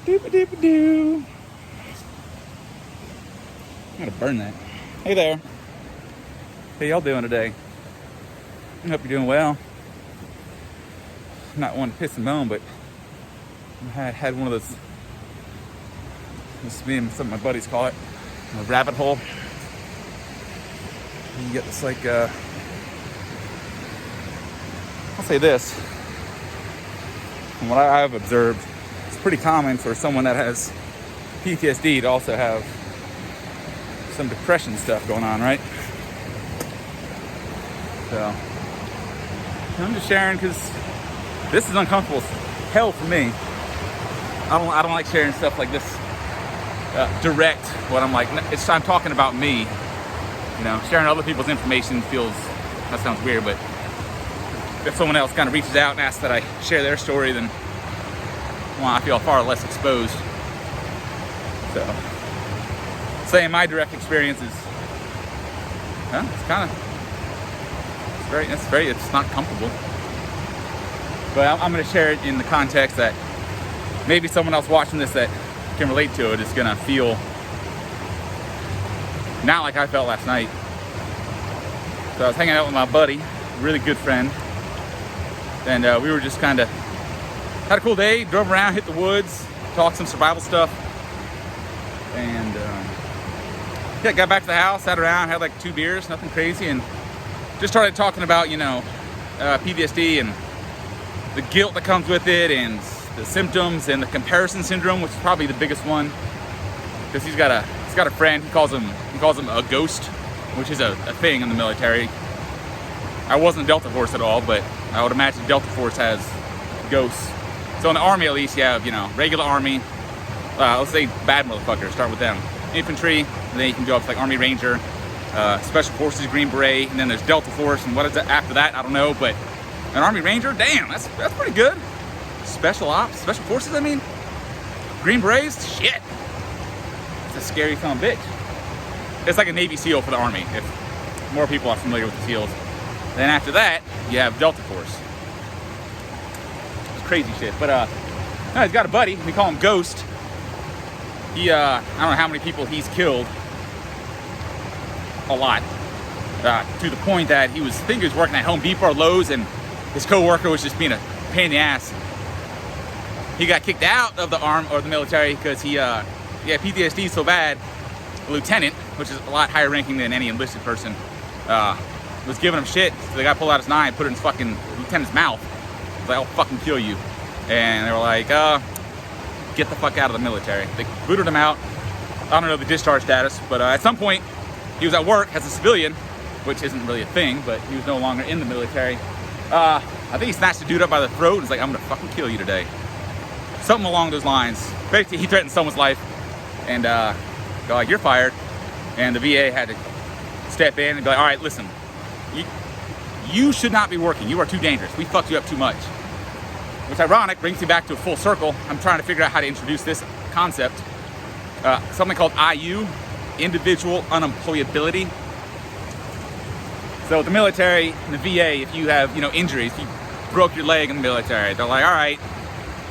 Doop-a-doop-a-doo. I'm gonna burn that. Hey there. How y'all doing today? I hope you're doing well. I'm not one to piss and moan, but I had one of those, this is me and some of my buddies call it, a rabbit hole. You get this like, I'll say this, from what I've observed, it's pretty common for someone that has PTSD to also have some depression stuff going on, right? So I'm just sharing because this is uncomfortable as hell for me. I don't like sharing stuff like this direct. What I'm like, I'm talking about me. You know, sharing other people's information feels, that sounds weird, but if someone else kind of reaches out and asks that I share their story, then well, I feel far less exposed. So saying my direct experience is, it's kind of, it's not comfortable. But I'm going to share it in the context that maybe someone else watching this that can relate to it is going to feel not like I felt last night. So I was hanging out with my buddy, a really good friend, and we were just kind of, had a cool day, drove around, hit the woods, talked some survival stuff, and yeah, got back to the house, sat around, had like 2 beers, nothing crazy, and just started talking about, PTSD and the guilt that comes with it, and the symptoms, and the comparison syndrome, which is probably the biggest one, because he's got a friend. He calls him a ghost, which is a thing in the military. I wasn't Delta Force at all, but I would imagine Delta Force has ghosts. So in the Army, at least, you have regular Army. Let's say bad motherfuckers. Start with them. Infantry, and then you can go up to like Army Ranger, Special Forces, Green Beret, and then there's Delta Force, and what is it after that? I don't know, but an Army Ranger, damn, that's pretty good. Special Ops, Special Forces, I mean. Green Berets, shit. It's a scary son of a bitch. It's like a Navy SEAL for the Army, if more people are familiar with the SEALs. Then after that, you have Delta Force. It's crazy shit. But no, he's got a buddy, we call him Ghost. He, I don't know how many people he's killed. A lot. To the point that he was working at Home Depot or Lowe's, and his co-worker was just being a pain in the ass. He got kicked out of the army or the military because he had PTSD so bad. The lieutenant, which is a lot higher ranking than any enlisted person, was giving him shit. So the guy pulled out his knife, put it in his fucking lieutenant's mouth. He was like, "I'll fucking kill you." And they were like, "Get the fuck out of the military." They booted him out. I don't know the discharge status, but at some point he was at work as a civilian, which isn't really a thing, but he was no longer in the military. I think he snatched the dude up by the throat and was like, "I'm gonna fucking kill you today." Something along those lines. Basically, he threatened someone's life and go like, "You're fired." And the VA had to step in and be like, "All right, listen, you should not be working. You are too dangerous. We fucked you up too much." Which, ironic, brings me back to a full circle. I'm trying to figure out how to introduce this concept. Something called IU, individual unemployability. So the military and the VA, if you have injuries, if you broke your leg in the military, they're like, "All right,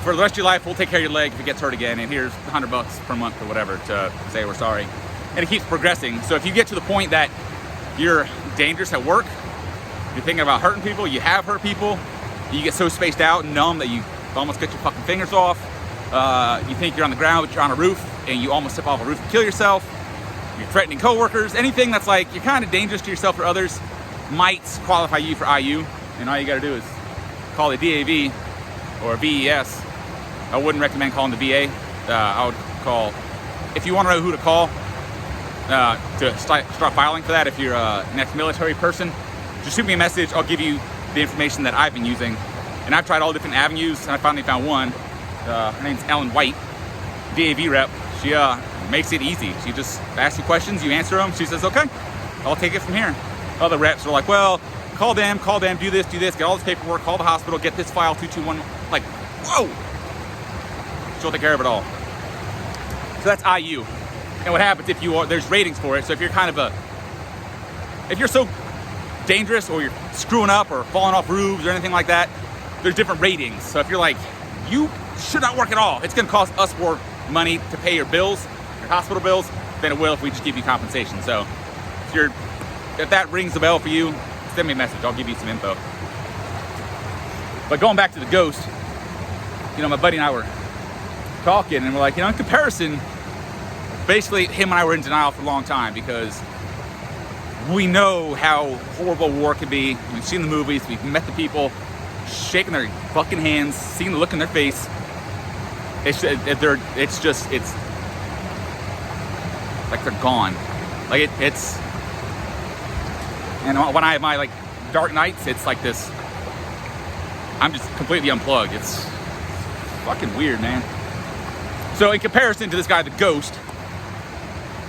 for the rest of your life, we'll take care of your leg if it gets hurt again, and here's $100 per month or whatever to say we're sorry." And it keeps progressing. So if you get to the point that you're dangerous at work, you're thinking about hurting people, you have hurt people, you get so spaced out and numb that you almost get your fucking fingers off, you think you're on the ground but you're on a roof and you almost step off a roof and kill yourself, you're threatening coworkers, anything that's like you're kind of dangerous to yourself or others might qualify you for IU. And all you gotta do is call the DAV or VES. I wouldn't recommend calling the VA. I would call, if you want to know who to call to start filing for that, if you're an ex-military person, just shoot me a message. I'll give you the information that I've been using. And I've tried all different avenues, and I finally found one. Her name's Ellen White, DAV rep. She makes it easy. She just asks you questions, you answer them. She says, "Okay, I'll take it from here." Other reps are like, "Well, call them, do this, get all this paperwork, call the hospital, get this file 221. Like, whoa! She'll take care of it all. So that's IU. And what happens if there's ratings for it. So if you're if you're so dangerous or you're screwing up or falling off roofs or anything like that, there's different ratings. So if you're like, "You should not work at all. It's gonna cost us more money to pay your bills, your hospital bills, than it will if we just give you compensation. So if that rings a bell for you, send me a message, I'll give you some info. But going back to the ghost, you know, my buddy and I were talking and we're like, you know, in comparison, basically him and I were in denial for a long time because we know how horrible war can be. We've seen the movies, we've met the people, shaking their fucking hands, seeing the look in their face. It's like they're gone. Like it's, and when I have my like dark nights, it's like this, I'm just completely unplugged. It's fucking weird, man. So in comparison to this guy, the ghost,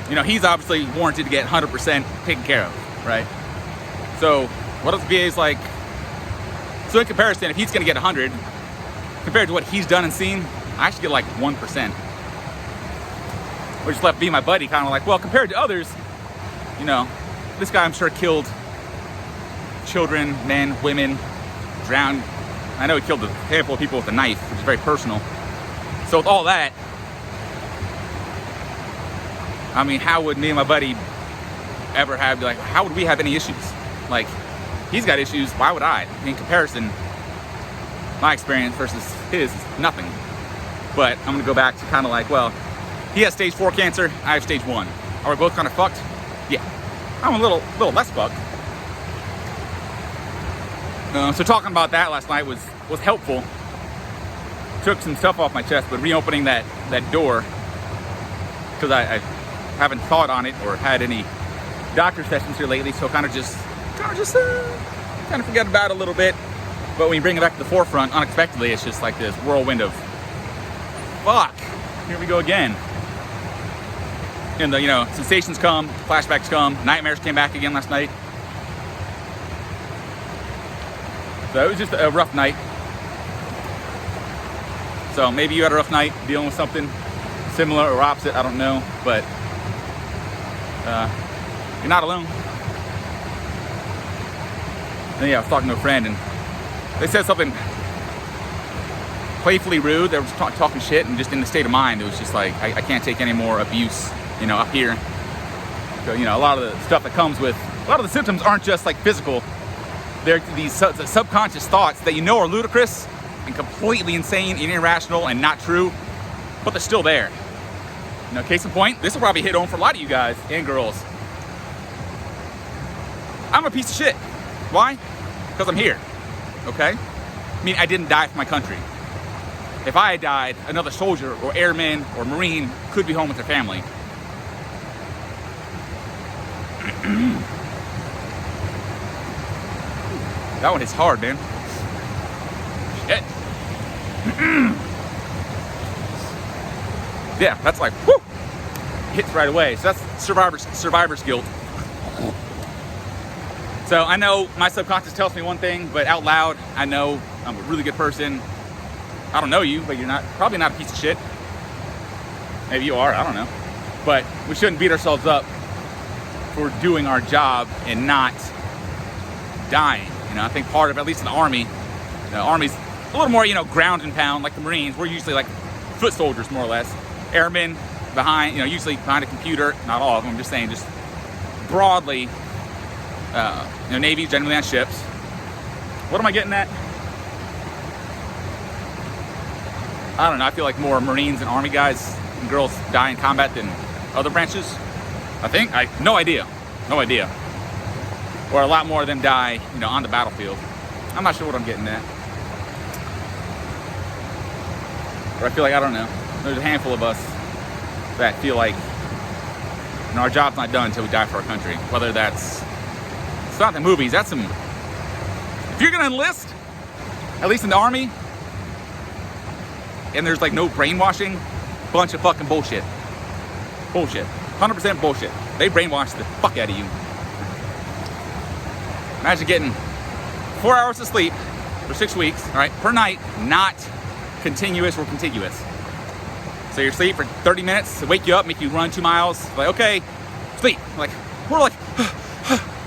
you know, he's obviously warranted to get 100% taken care of, right? So what else VA is like, so in comparison, if he's gonna get 100, compared to what he's done and seen, I should get like 1%. Which just left me and my buddy kind of like, well, compared to others, you know, this guy I'm sure killed children, men, women, drowned. I know he killed a handful of people with a knife, which is very personal. So with all that, I mean, how would me and my buddy ever have, like, how would we have any issues? Like, he's got issues, why would I? In comparison, my experience versus his is nothing. But I'm gonna go back to kind of like, well, he has stage 4 cancer, I have stage 1. Are we both kind of fucked? Yeah. I'm a little less fucked. So talking about that last night was helpful. Took some stuff off my chest, but reopening that door, because I haven't thought on it or had any doctor sessions here lately, so kind of forget about it a little bit. But when you bring it back to the forefront unexpectedly, it's just like this whirlwind of fuck. Here we go again. And the, you know, sensations come, flashbacks come, nightmares came back again last night. So it was just a rough night. So maybe you had a rough night dealing with something similar or opposite, I don't know, but you're not alone. And yeah, I was talking to a friend and they said something playfully rude. They were talking shit, and just in the state of mind, it was just like, I can't take any more abuse, you know, up here. So, you know, a lot of the stuff that comes with, a lot of the symptoms aren't just like physical. They're these subconscious thoughts that you know are ludicrous and completely insane and irrational and not true, but they're still there. You know, case in point, this will probably hit home for a lot of you guys and girls. I'm a piece of shit. Why? Because I'm here, okay? I mean, I didn't die for my country. If I had died, another soldier or airman or Marine could be home with their family. That one hits hard, man. Shit. Yeah, that's like, whoo! Hits right away. So that's survivor's guilt. So I know my subconscious tells me one thing, but out loud, I know I'm a really good person. I don't know you, but you're probably not a piece of shit. Maybe you are, I don't know. But we shouldn't beat ourselves up for doing our job and not dying. You know, I think part of, at least in the Army, the Army's a little more, you know, ground and pound, like the Marines. We're usually like foot soldiers, more or less. Airmen behind, you know, usually behind a computer. Not all of them, I'm just saying, just broadly, you know, Navy generally on ships. What am I getting at? I don't know, I feel like more Marines and Army guys and girls die in combat than other branches. I think, no idea. Or a lot more of them die, you know, on the battlefield. I'm not sure what I'm getting at. Or I feel like, I don't know, there's a handful of us that feel like, you know, our job's not done until we die for our country. Whether that's, it's not the movies, that's some, if you're gonna enlist, at least in the Army, and there's like no brainwashing, bunch of fucking bullshit. Bullshit. 100% bullshit. They brainwash the fuck out of you. Imagine getting 4 hours of sleep for 6 weeks, all right, per night, not continuous or contiguous. So you're asleep for 30 minutes, to wake you up, make you run 2 miles, like, okay, sleep. Like, we're like,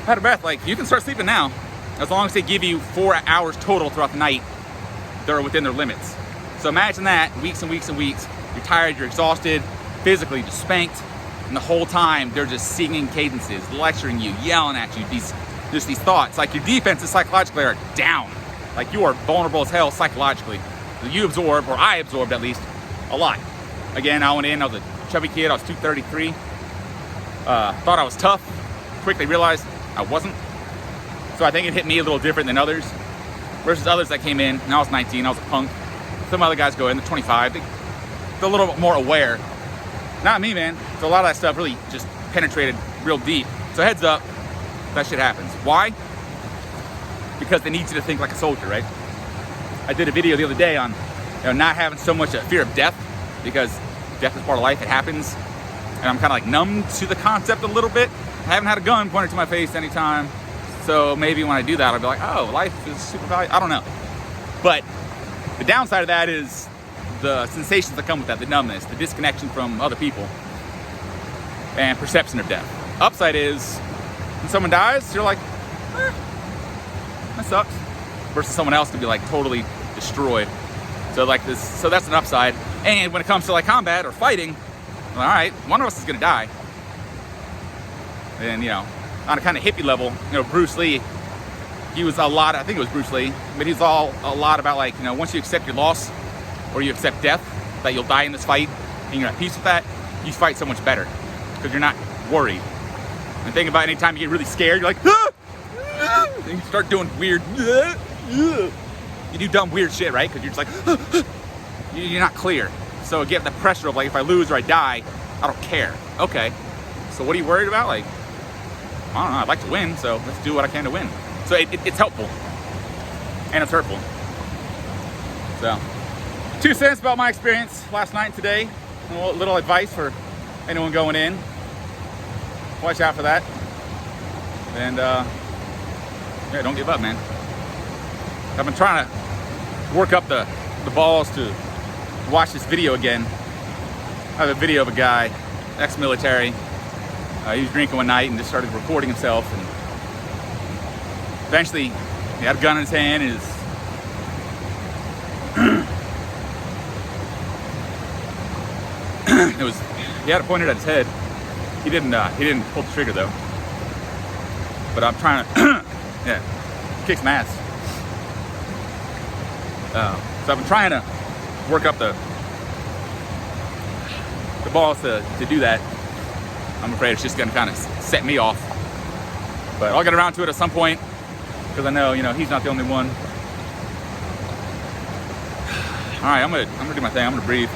out of breath, like, you can start sleeping now, as long as they give you 4 hours total throughout the night that are within their limits. So imagine that, weeks and weeks and weeks. You're tired, you're exhausted, physically just spanked, and the whole time they're just singing cadences, lecturing you, yelling at you, just these thoughts. Like your defenses psychologically are down. Like you are vulnerable as hell psychologically. So you absorb, or I absorbed at least, a lot. Again, I went in, I was a chubby kid, I was 233. Thought I was tough, quickly realized I wasn't. So I think it hit me a little different than others, versus others that came in, and I was 19, I was a punk. Some other guys go in, they're 25, they're a little bit more aware. Not me, man. So a lot of that stuff really just penetrated real deep. So heads up, that shit happens. Why? Because they need you to think like a soldier, right? I did a video the other day on not having so much a fear of death, because death is part of life, it happens. And I'm kind of like numb to the concept a little bit. I haven't had a gun pointed to my face anytime. So maybe when I do that, I'll be like, oh, life is super valuable. I don't know. But the downside of that is the sensations that come with that, the numbness, the disconnection from other people, and perception of death. Upside is when someone dies, you're like, that sucks. Versus someone else could be like totally destroyed. So like this, so that's an upside. And when it comes to like combat or fighting, all right, one of us is gonna die. And on a kind of hippie level, Bruce Lee, he was a lot, I think it was Bruce Lee, but he's a lot about like, once you accept your loss or you accept death, that you'll die in this fight, and you're at peace with that, you fight so much better because you're not worried. And think about anytime you get really scared, you're like, ah! And you start doing weird, you do dumb weird shit, right? Because you're just like, you're not clear. So again, the pressure of like, if I lose or I die, I don't care. Okay, so what are you worried about? Like, I don't know, I'd like to win, so let's do what I can to win. So it's helpful, and it's hurtful. So, 2 cents about my experience last night and today. A little advice for anyone going in. Watch out for that. And yeah, don't give up, man. I've been trying to work up the balls to watch this video again. I have a video of a guy, ex-military. He was drinking one night and just started recording himself, and eventually he had a gun in his hand. He had it pointed at his head. He didn't pull the trigger though. But I'm trying to yeah, kick some ass. So I've been trying to work up the balls to do that. I'm afraid it's just gonna kind of set me off. But I'll get around to it at some point, because I know, he's not the only one. All right, I'm gonna do my thing. I'm gonna breathe.